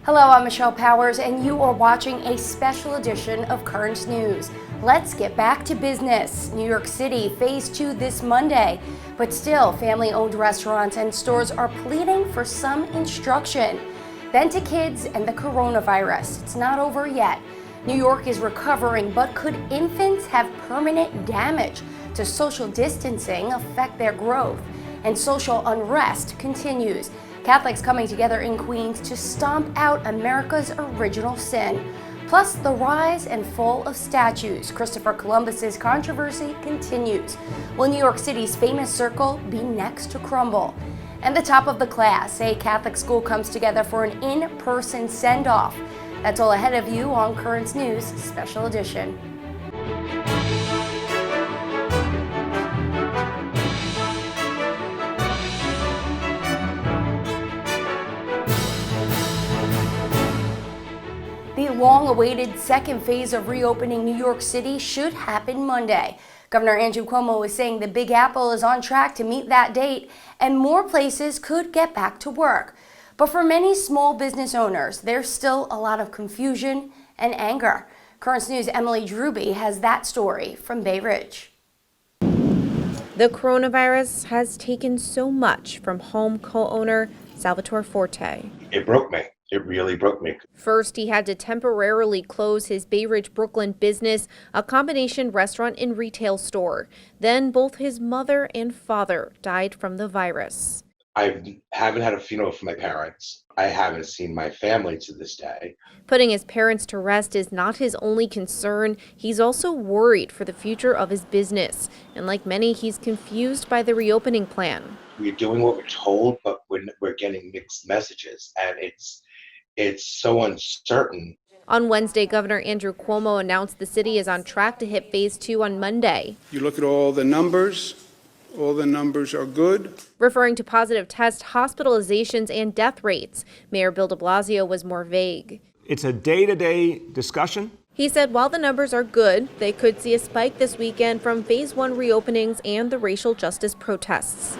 Hello, I'm Michelle Powers, and you are watching a special edition of Current News. Let's get back to business. New York City, phase 2 this Monday, but still, family-owned restaurants and stores are pleading for some instruction. Then to kids and the coronavirus. It's not over yet. New York is recovering, but could infants have permanent damage? Does social distancing affect their growth? And social unrest continues. Catholics coming together in Queens to stomp out America's original sin. Plus, the rise and fall of statues. Christopher Columbus's controversy continues. Will New York City's famous circle be next to crumble? And the top of the class, a Catholic school comes together for an in-person send-off. That's all ahead of you on Current News Special Edition. The long-awaited second phase of reopening New York City should happen Monday. Governor Andrew Cuomo is saying the Big Apple is on track to meet that date, and more places could get back to work. But for many small business owners, there's still a lot of confusion and anger. Current News' Emily Drooby has that story from Bay Ridge. The coronavirus has taken so much from home co-owner Salvatore Forte. It broke me. It really broke me. First, he had to temporarily close his Bay Ridge, Brooklyn business, a combination restaurant and retail store. Then both his mother and father died from the virus. I haven't had a funeral for my parents. I haven't seen my family to this day. Putting his parents to rest is not his only concern. He's also worried for the future of his business. And like many, he's confused by the reopening plan. We're doing what we're told, but we're getting mixed messages, and it's so uncertain. On Wednesday, Governor Andrew Cuomo announced the city is on track to hit phase 2 on Monday. You look at all the numbers are good. Referring to positive tests, hospitalizations, and death rates, Mayor Bill de Blasio was more vague. It's a day-to-day discussion. He said while the numbers are good, they could see a spike this weekend from phase 1 reopenings and the racial justice protests.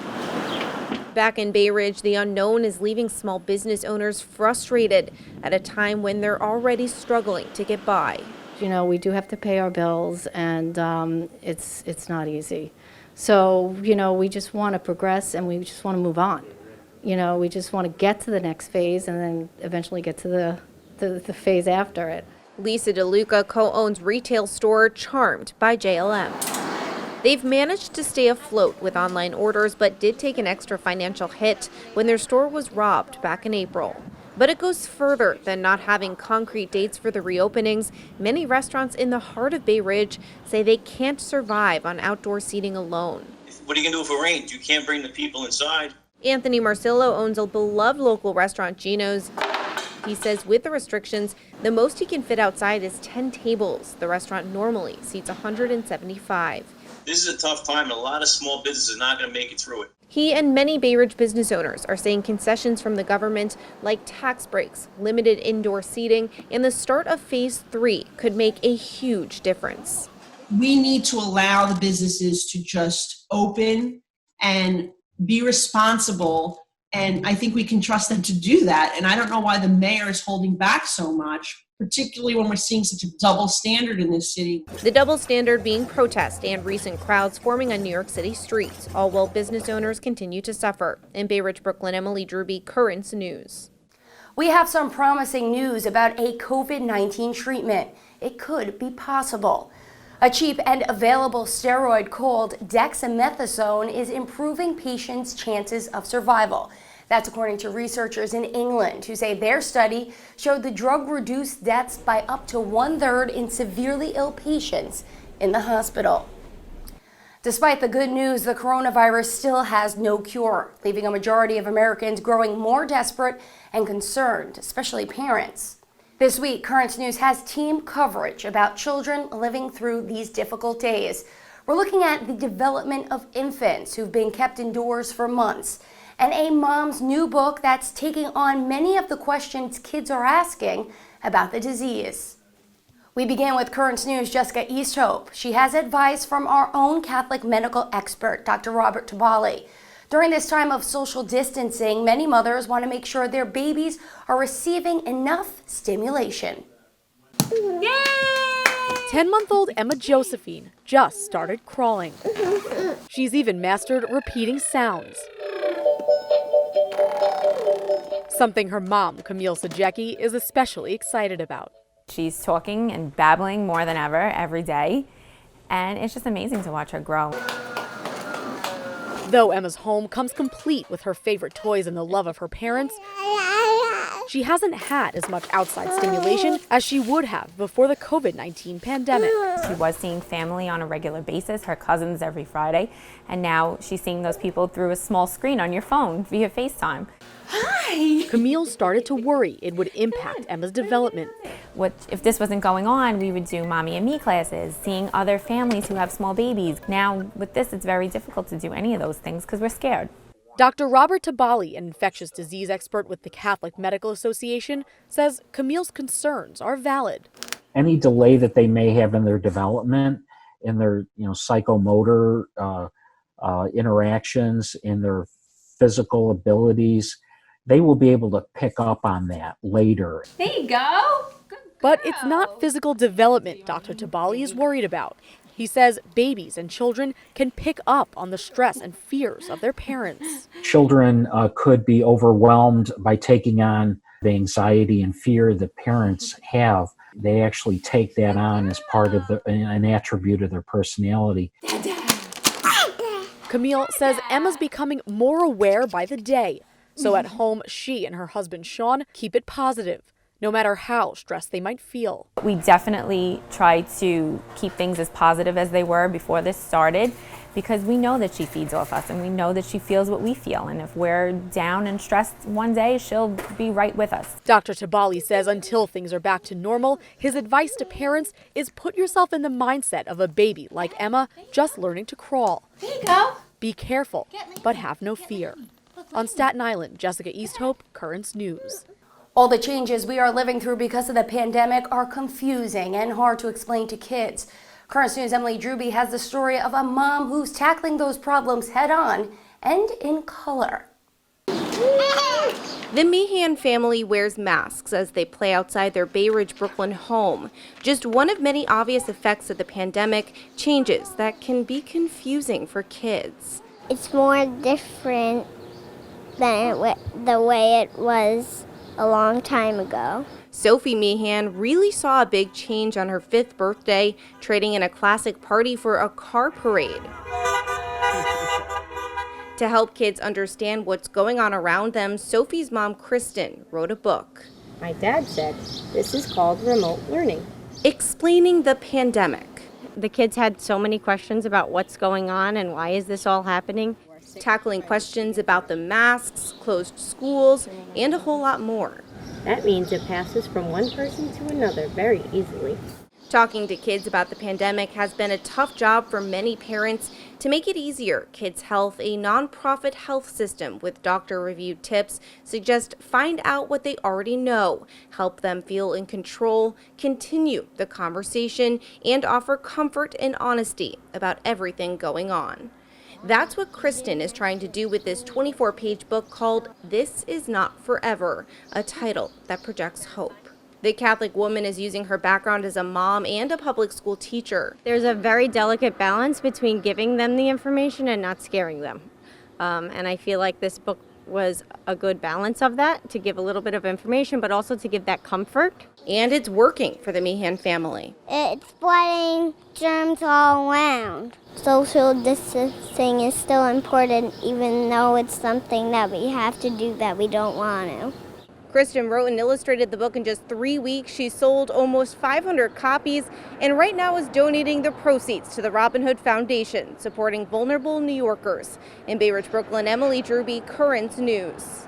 Back in Bay Ridge, the unknown is leaving small business owners frustrated at a time when they're already struggling to get by. You know, we do have to pay our bills, and it's not easy. So, you know, we just want to progress, and we just want to move on. You know, we just want to get to the next phase and then eventually get to the phase after it. Lisa DeLuca co-owns retail store Charmed by JLM. They've managed to stay afloat with online orders, but did take an extra financial hit when their store was robbed back in April. But it goes further than not having concrete dates for the reopenings. Many restaurants in the heart of Bay Ridge say they can't survive on outdoor seating alone. What are you going to do if it rains? You can't bring the people inside. Anthony Marcillo owns a beloved local restaurant, Gino's. He says with the restrictions, the most he can fit outside is 10 tables. The restaurant normally seats 175. This is a tough time, and a lot of small businesses are not going to make it through it. He and many Bay Ridge business owners are saying concessions from the government, like tax breaks, limited indoor seating, and the start of phase 3 could make a huge difference. We need to allow the businesses to just open and be responsible, and I think we can trust them to do that. And I don't know why the mayor is holding back so much, particularly when we're seeing such a double standard in this city. The double standard being protest and recent crowds forming on New York City streets, all while business owners continue to suffer. In Bay Ridge, Brooklyn, Emily Drooby, Current News. We have some promising news about a COVID-19 treatment. It could be possible. A cheap and available steroid called dexamethasone is improving patients' chances of survival. That's according to researchers in England who say their study showed the drug reduced deaths by up to 1/3 in severely ill patients in the hospital. Despite the good news, the coronavirus still has no cure, leaving a majority of Americans growing more desperate and concerned, especially parents. This week, Current News has team coverage about children living through these difficult days. We're looking at the development of infants who've been kept indoors for months, and a mom's new book that's taking on many of the questions kids are asking about the disease. We begin with Current News' Jessica Easthope. She has advice from our own Catholic medical expert, Dr. Robert Tabali. During this time of social distancing, many mothers want to make sure their babies are receiving enough stimulation. Yay! 10-month-old Emma Josephine just started crawling. She's even mastered repeating sounds. Something her mom, Camille SAJECKI, is especially excited about. She's talking and babbling more than ever every day, and it's just amazing to watch her grow. Though Emma's home comes complete with her favorite toys and the love of her parents, she hasn't had as much outside stimulation as she would have before the COVID-19 pandemic. She was seeing family on a regular basis, her cousins every Friday, and now she's seeing those people through a small screen on your phone via FaceTime. Hi! Camille started to worry it would impact Emma's development. If this wasn't going on, we would do mommy and me classes, seeing other families who have small babies. Now, with this, it's very difficult to do any of those things because we're scared. Dr. Robert Tabali, an infectious disease expert with the Catholic Medical Association, says Camille's concerns are valid. Any delay that they may have in their development, in their psychomotor interactions, in their physical abilities, they will be able to pick up on that later. There you go. But it's not physical development Dr. Tabali is worried about. He says babies and children can pick up on the stress and fears of their parents. Children could be overwhelmed by taking on the anxiety and fear that parents have. They actually take that on as part of an attribute of their personality. Camille says Emma's becoming more aware by the day. So at home, she and her husband Sean keep it positive, no matter how stressed they might feel. We definitely try to keep things as positive as they were before this started, because we know that she feeds off us and we know that she feels what we feel. And if we're down and stressed one day, she'll be right with us. Dr. Tabali says until things are back to normal, his advice to parents is put yourself in the mindset of a baby like Emma just learning to crawl. There you go. Be careful, but have no fear. On Staten Island, Jessica Easthope, Currents News. All the changes we are living through because of the pandemic are confusing and hard to explain to kids. Currents News' Emily Drooby has the story of a mom who's tackling those problems head on and in color. The Meehan family wears masks as they play outside their Bay Ridge, Brooklyn home. Just one of many obvious effects of the pandemic, changes that can be confusing for kids. It's more different than the way it was a long time ago. Sophie Meehan really saw a big change on her 5th birthday, trading in a classic party for a car parade. To help kids understand what's going on around them, Sophie's mom, Kristen, wrote a book. My dad said this is called remote learning. Explaining the pandemic. The kids had so many questions about what's going on and why is this all happening. Tackling questions about the masks, closed schools, and a whole lot more. That means it passes from one person to another very easily. Talking to kids about the pandemic has been a tough job for many parents. To make it easier, Kids Health, a nonprofit health system with doctor-reviewed tips, suggests find out what they already know, help them feel in control, continue the conversation, and offer comfort and honesty about everything going on. That's what Kristen is trying to do with this 24-page book called This Is Not Forever, a title that projects hope. The Catholic woman is using her background as a mom and a public school teacher. There's a very delicate balance between giving them the information and not scaring them. And I feel like this book was a good balance of that, to give a little bit of information, but also to give that comfort. And it's working for the Meehan family. It's spreading germs all around. Social distancing is still important, even though it's something that we have to do that we don't want to. Kristen wrote and illustrated the book in just 3 weeks. She sold almost 500 copies and right now is donating the proceeds to the Robin Hood Foundation, supporting vulnerable New Yorkers. In Bay Ridge, Brooklyn, Emily Drooby, Currents News.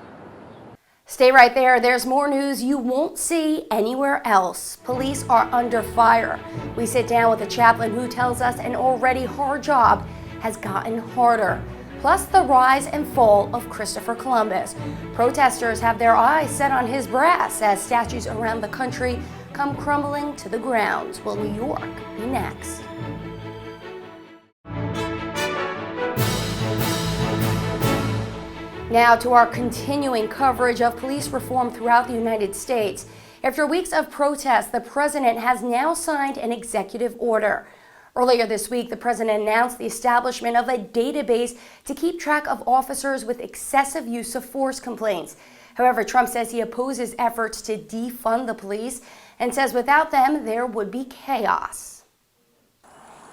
Stay right there. There's more news you won't see anywhere else. Police are under fire. We sit down with a chaplain who tells us an already hard job has gotten harder. Plus the rise and fall of Christopher Columbus. Protesters have their eyes set on his brass as statues around the country come crumbling to the ground. Will New York be next? Now to our continuing coverage of police reform throughout the United States. After weeks of protests, the president has now signed an executive order. Earlier this week, the president announced the establishment of a database to keep track of officers with excessive use of force complaints. However, Trump says he opposes efforts to defund the police and says without them, there would be chaos.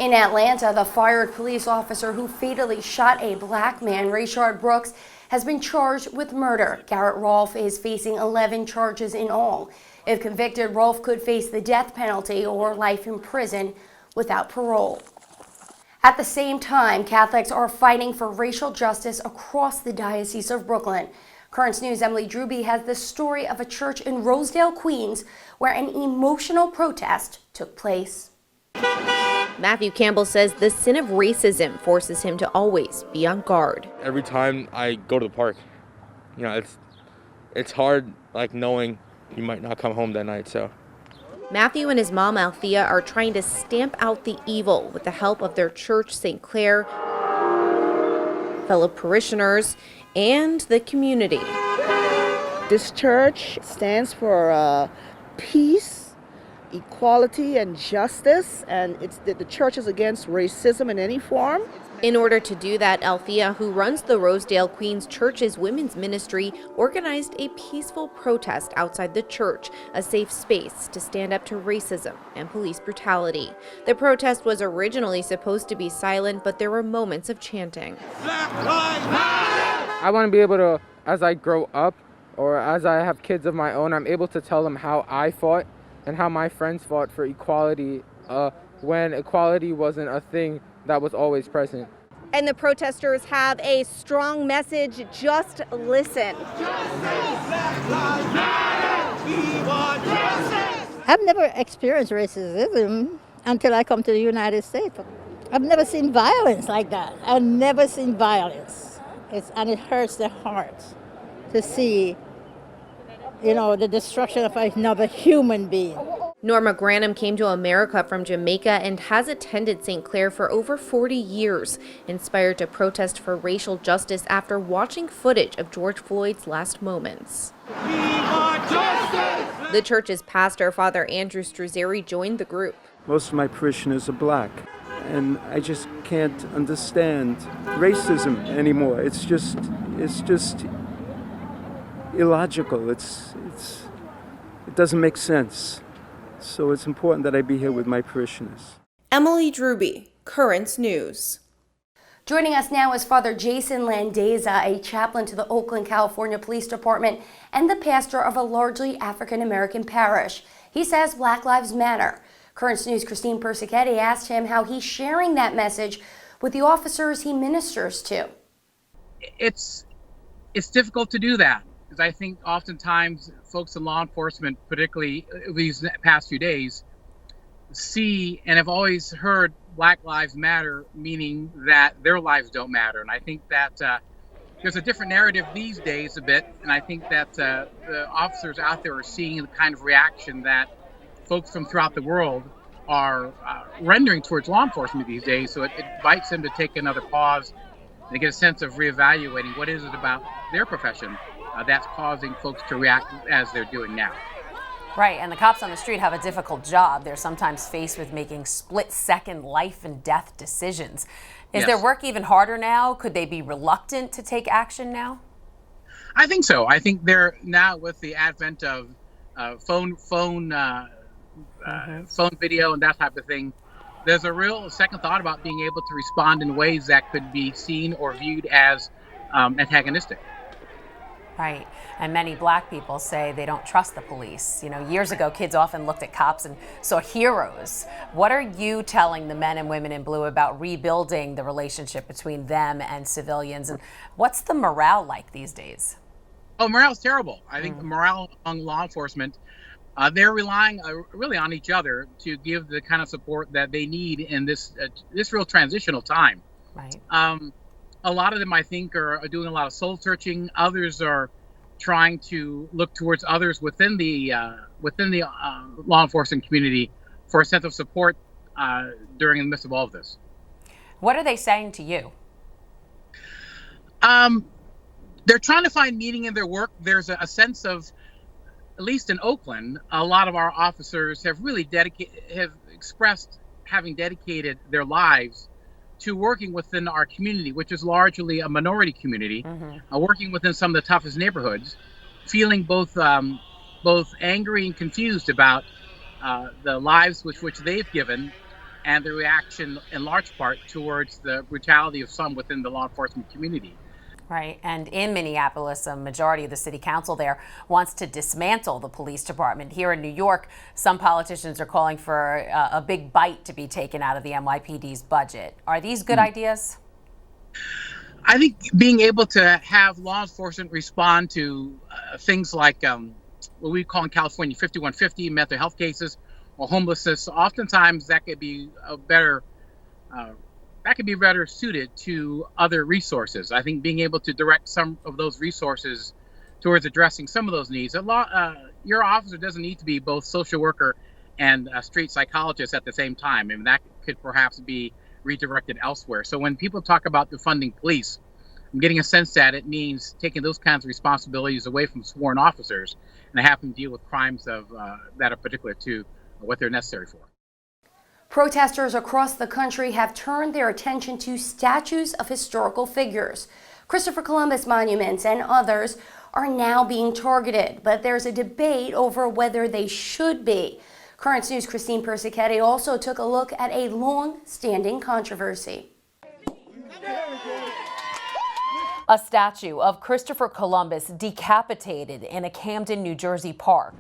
In Atlanta, the fired police officer who fatally shot a black man, Rayshard Brooks, has been charged with murder. Garrett Rolfe is facing 11 charges in all. If convicted, Rolfe could face the death penalty or life in prison without parole. At the same time, Catholics are fighting for racial justice across the Diocese of Brooklyn. Currents News' Emily Drooby has the story of a church in Rosedale, Queens, where an emotional protest took place. Matthew Campbell says the sin of racism forces him to always be on guard. Every time I go to the park, it's hard, knowing you might not come home that night, so. Matthew and his mom, Althea, are trying to stamp out the evil with the help of their church, St. Clare, fellow parishioners, and the community. This church stands for peace, equality, and justice, and the church is against racism in any form. In order to do that, Althea, who runs the Rosedale Queens Church's women's ministry, organized a peaceful protest outside the church, a safe space to stand up to racism and police brutality. The protest was originally supposed to be silent, but there were moments of chanting. I want to be able to, as I grow up, or as I have kids of my own, I'm able to tell them how I fought and how my friends fought for equality when equality wasn't a thing that was always present. And the protesters have a strong message: just listen. I've never experienced racism until I come to the United States. I've never seen violence like that. I've never seen violence. And it hurts the heart to see, the destruction of another human being. Norma GRANNUM came to America from Jamaica and has attended St. Clare for over 40 years, inspired to protest for racial justice after watching footage of George Floyd's last moments. The church's pastor, Father Andrew STRUZZIERI, joined the group. Most of my parishioners are black, and I just can't understand racism anymore. It's just illogical. It doesn't make sense. So it's important that I be here with my parishioners. Emily Drooby, Currents News. Joining us now is Father JAYSON LANDEZA, a chaplain to the Oakland, California Police Department and the pastor of a largely African-American parish. He says Black Lives Matter. Currents News' Christine Persichetti asked him how he's sharing that message with the officers he ministers to. It's difficult to do that, because I think oftentimes folks in law enforcement, particularly these past few days, see and have always heard Black Lives Matter, meaning that their lives don't matter. And I think that there's a different narrative these days a bit, and I think that the officers out there are seeing the kind of reaction that folks from throughout the world are rendering towards law enforcement these days. So it invites them to take another pause and to get a sense of reevaluating what is it about their profession that's causing folks to react as they're doing now. Right, and the cops on the street have a difficult job. They're sometimes faced with making split-second life and death decisions. Is their work even harder now? Could they be reluctant to take action now? I think so. I think they're now, with the advent of phone video and that type of thing, there's a real second thought about being able to respond in ways that could be seen or viewed as antagonistic. Right, and many black people say they don't trust the police. Years ago, kids often looked at cops and saw heroes. What are you telling the men and women in blue about rebuilding the relationship between them and civilians? And what's the morale like these days? Oh, morale's terrible. I think the morale among law enforcement, they're relying really on each other to give the kind of support that they need in this real transitional time. Right. A lot of them, I think, are doing a lot of soul searching. Others are trying to look towards others within the law enforcement community for a sense of support during the midst of all of this. What are they saying to you? they're trying to find meaning in their work. There's a sense of, at least in Oakland, a lot of our officers have really expressed having dedicated their lives to working within our community, which is largely a minority community, working within some of the toughest neighborhoods, feeling both angry and confused about the lives which they've given, and the reaction in large part towards the brutality of some within the law enforcement community. Right, and in Minneapolis, a majority of the city council there wants to dismantle the police department. Here in New York, some politicians are calling for a big bite to be taken out of the NYPD's budget. Are these good ideas? I think being able to have law enforcement respond to things like what we call in California 5150 mental health cases or homelessness, oftentimes that could be better suited to other resources. I think being able to direct some of those resources towards addressing some of those needs. Your officer doesn't need to be both social worker and a street psychologist at the same time. I mean, that could perhaps be redirected elsewhere. So when people talk about defunding police, I'm getting a sense that it means taking those kinds of responsibilities away from sworn officers and have them deal with crimes that are particular to what they're necessary for. Protesters across the country have turned their attention to statues of historical figures. Christopher Columbus monuments and others are now being targeted, but there's a debate over whether they should be. Currents News' Christine Persichetti also took a look at a long-standing controversy. A statue of Christopher Columbus decapitated in a Camden, New Jersey park.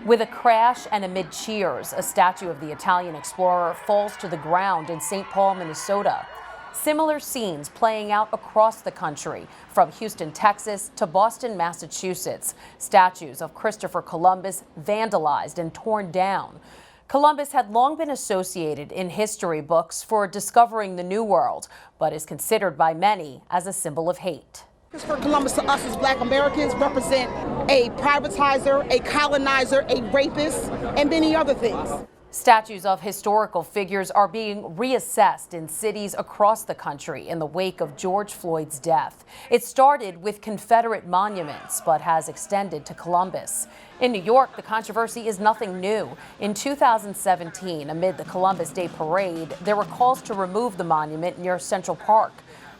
With a crash and amid cheers, a statue of the Italian explorer falls to the ground in St. Paul, Minnesota. Similar scenes playing out across the country, from Houston, Texas to Boston, Massachusetts. Statues of Christopher Columbus vandalized and torn down. Columbus had long been associated in history books for discovering the New World, but is considered by many as a symbol of hate. Christopher Columbus to us as Black Americans represent a privatizer, a colonizer, a rapist, and many other things. Statues of historical figures are being reassessed in cities across the country in the wake of George Floyd's death. It started with Confederate monuments, but has extended to Columbus. In New York, the controversy is nothing new. In 2017, amid the Columbus Day parade, there were calls to remove the monument near Central Park.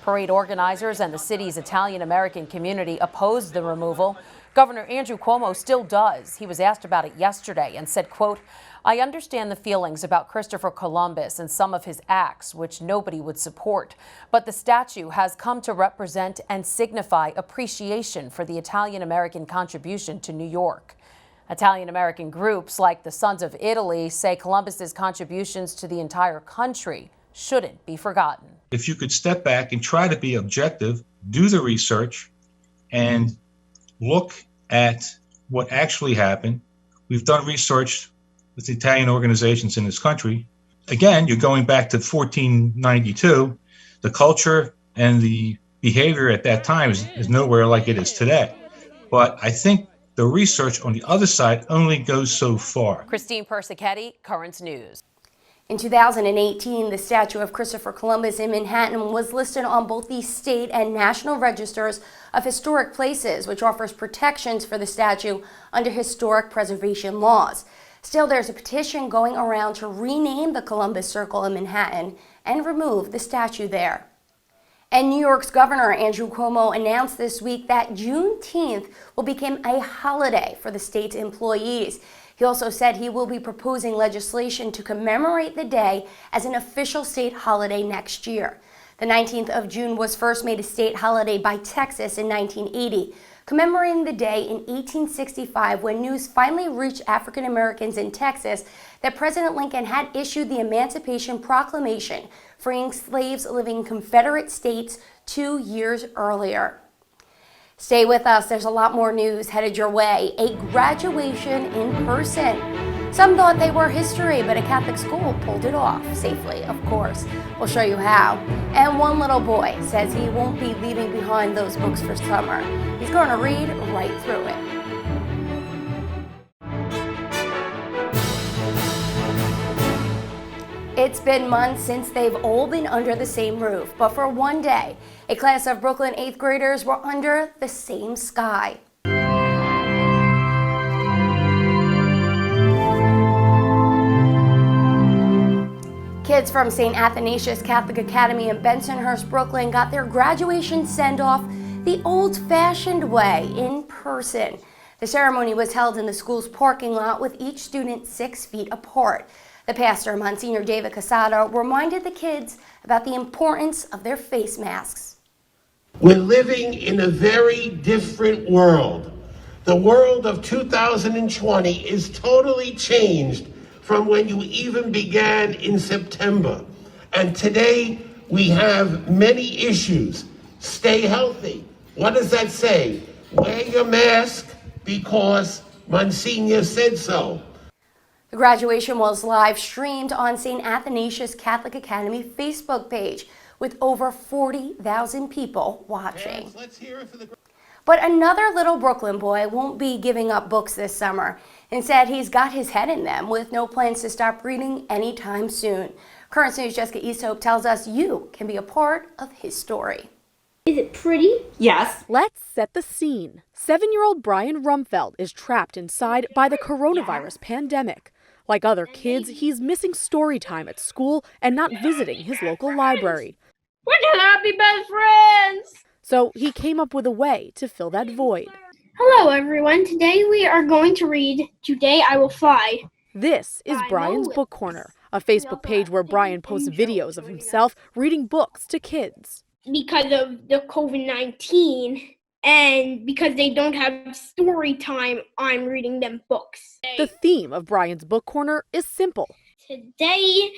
Parade organizers and the city's Italian-American community opposed the removal. Governor Andrew Cuomo still does. He was asked about it yesterday and said, quote, "I understand the feelings about Christopher Columbus and some of his acts, which nobody would support, but the statue has come to represent and signify appreciation for the Italian-American contribution to New York." Italian-American groups like the Sons of Italy say Columbus's contributions to the entire country shouldn't be forgotten. If you could step back and try to be objective, do the research, and look at what actually happened. We've done research with the Italian organizations in this country. Again, you're going back to 1492. The culture and the behavior at that time is nowhere like it is today. But I think the research on the other side only goes so far. Christine Persichetti, Currents News. In 2018, the statue of Christopher Columbus in Manhattan was listed on both the state and national registers of historic places, which offers protections for the statue under historic preservation laws. Still, there's a petition going around to rename the Columbus Circle in Manhattan and remove the statue there. And New York's Governor Andrew Cuomo announced this week that Juneteenth will become a holiday for the state's employees. He also said he will be proposing legislation to commemorate the day as an official state holiday next year. The 19th of June was first made a state holiday by Texas in 1980, commemorating the day in 1865 when news finally reached African Americans in Texas that President Lincoln had issued the Emancipation Proclamation, freeing slaves living in Confederate states 2 years earlier. Stay with us, there's a lot more news headed your way. A graduation in person. Some thought they were history, but a Catholic school pulled it off, safely, of course. We'll show you how. And one little boy says he won't be leaving behind those books for summer. He's going to read right through it. It's been months since they've all been under the same roof, but for one day, a class of Brooklyn 8th graders were under the same sky. Kids from St. Athanasius Catholic Academy in Bensonhurst, Brooklyn got their graduation send-off the old-fashioned way, in person. The ceremony was held in the school's parking lot with each student 6 feet apart. The pastor, Monsignor David Casada, reminded the kids about the importance of their face masks. We're living in a very different world. The world of 2020 is totally changed from when you even began in September. And today we have many issues. Stay healthy. What does that say? Wear your mask because Monsignor said so. The graduation was live streamed on St. Athanasius Catholic Academy Facebook page with over 40,000 people watching. But another little Brooklyn boy won't be giving up books this summer. Instead, he's got his head in them with no plans to stop reading anytime soon. Current News' Jessica Easthope tells us you can be a part of his story. Is it pretty? Yes. Let's set the scene. 7-year-old Bryan Rumfelt is trapped inside by the coronavirus pandemic. Like other kids, he's missing story time at school and not visiting his local library. We're gonna be best friends! So he came up with a way to fill that void. Hello everyone, today we are going to read Today I Will Fly. This is Bryan's Book Corner, a Facebook page where Bryan posts videos of himself reading books to kids. Because of the COVID-19 and because they don't have story time, I'm reading them books. The theme of Bryan's Book Corner is simple. Today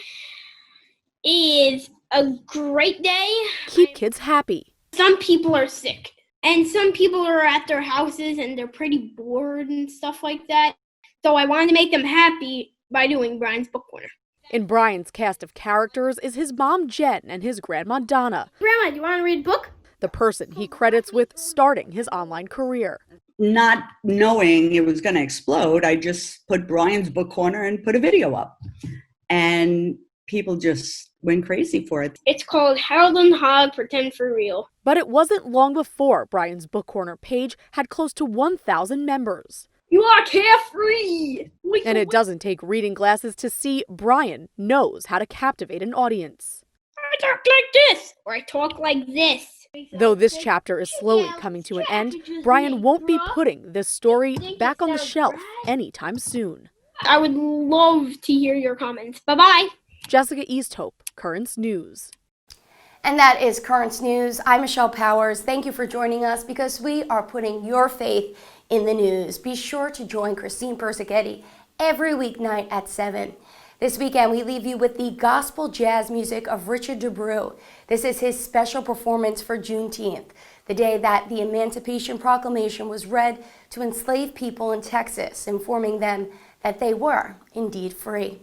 is a great day. Keep kids happy. Some people are sick and some people are at their houses and they're pretty bored and stuff like that. So I wanted to make them happy by doing Bryan's Book Corner. In Bryan's cast of characters is his mom Jen and his grandma Donna. Grandma, do you want to read a book? The person he credits with starting his online career. Not knowing it was going to explode, I just put Bryan's Book Corner and put a video up. And people just went crazy for it. It's called Harold and Hog Pretend for Real. But it wasn't long before Bryan's Book Corner page had close to 1,000 members. You are carefree! And it doesn't take reading glasses to see Bryan knows how to captivate an audience. I talk like this, or I talk like this. Though this chapter is slowly coming to an end, Bryan won't be putting this story back on the shelf anytime soon. I would love to hear your comments. Bye-bye. Jessica Easthope, Currents News. And that is Currents News. I'm Michelle Powers. Thank you for joining us because we are putting your faith in the news. Be sure to join Christine Persichetti every weeknight at 7. This weekend, we leave you with the gospel jazz music of Richard DeBrew. This is his special performance for Juneteenth, the day that the Emancipation Proclamation was read to enslaved people in Texas, informing them that they were indeed free.